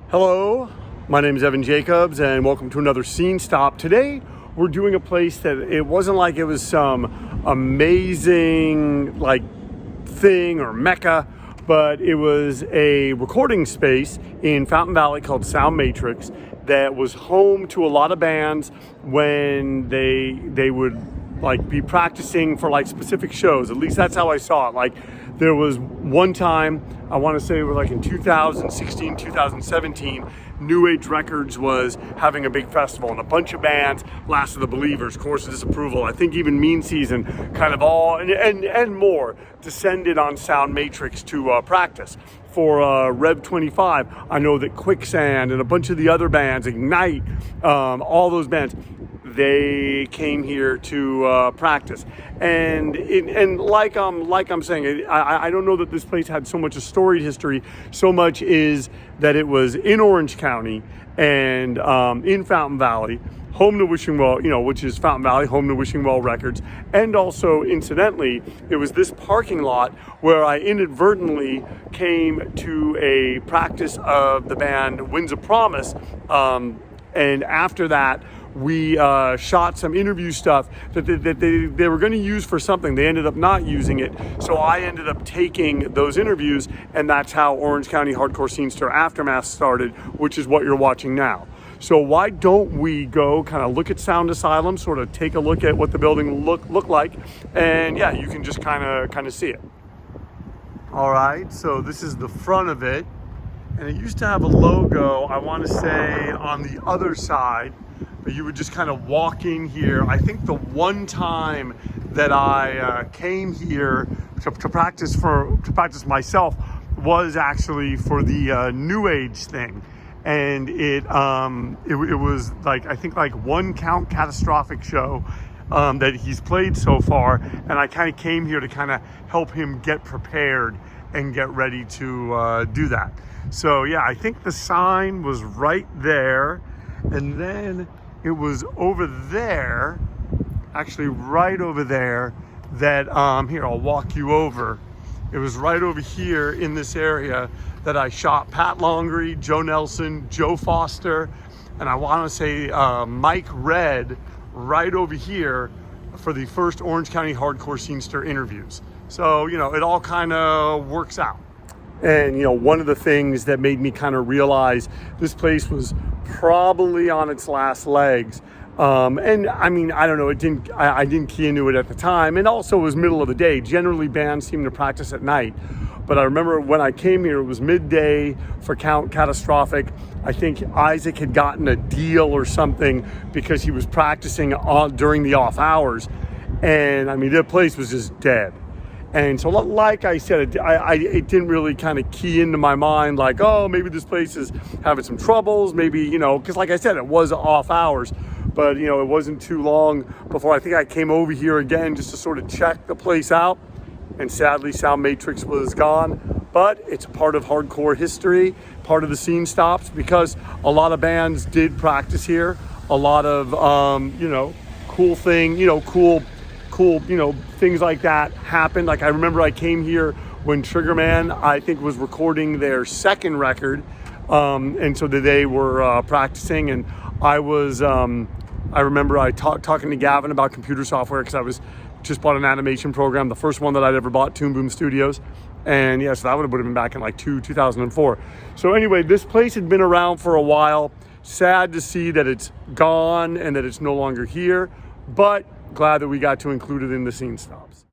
Hello, my name is Evan Jacobs and welcome to another Scene Stop. Today we're doing a place that it wasn't like it was some amazing thing or mecca, but it was a recording space in Fountain Valley called Sound Matrix that was home to a lot of bands when they would be practicing for specific shows. At least that's how I saw it. There was one time, I want to say it was in 2016, 2017, New Age Records was having a big festival and a bunch of bands, Last of the Believers, Course of Disapproval, I think even Mean Season, kind of all, and more, descended on Sound Matrix to practice. For Rev 25, I know that Quicksand and a bunch of the other bands, Ignite, all those bands, they came here to practice, and like I'm saying, I don't know that this place had so much a storied history. So much is that it was in Orange County and in Fountain Valley, home to Wishing Well, which is Fountain Valley, home to Wishing Well Records, and also incidentally, it was this parking lot where I inadvertently came to a practice of the band Winds of Promise, and after that, we shot some interview stuff that they were going to use for something. They ended up not using it. So I ended up taking those interviews, and that's how Orange County Hardcore Scenester Aftermath started, which is what you're watching now. So why don't we go kind of look at Sound Asylum, sort of take a look at what the building look like, and yeah, you can just kind of see it. All right, so this is the front of it, and it used to have a logo, I want to say, on the other side. But you would just kind of walk in here. I think the one time that I came here to practice myself was actually for the New Age thing, and it was I think one count catastrophic show that he's played so far, and I kind of came here to kind of help him get prepared and get ready to do that. So yeah, I think the sign was right there, and then it was over there, actually right over there, that, here, I'll walk you over. It was right over here in this area that I shot Pat Longry, Joe Nelson, Joe Foster, and I want to say Mike Red right over here for the first Orange County Hardcore Scenester interviews. So, it all kind of works out. And, one of the things that made me kind of realize this place was probably on its last legs. And I mean, I don't know, I didn't key into it at the time. And also it was middle of the day. Generally bands seem to practice at night. But I remember when I came here, it was midday for Count Catastrophic. I think Isaac had gotten a deal or something because he was practicing during the off hours. And I mean, the place was just dead. And so like I said, it didn't really kind of key into my mind oh, maybe this place is having some troubles, maybe, because like I said, it was off hours. But, it wasn't too long before I think I came over here again just to sort of check the place out. And sadly, Sound Matrix was gone. But it's a part of hardcore history, part of the Scene Stops, because a lot of bands did practice here. A lot of, cool things like that happened. I remember I came here when Triggerman, I think, was recording their second record. And so they were practicing, and I was, I remember I talking to Gavin about computer software because I was just bought an animation program, the first one that I'd ever bought, Toon Boom Studios. And yes, that would have been back in 2004. So anyway, this place had been around for a while. Sad to see that it's gone and that it's no longer here, but glad that we got to include it in the Scene Stops.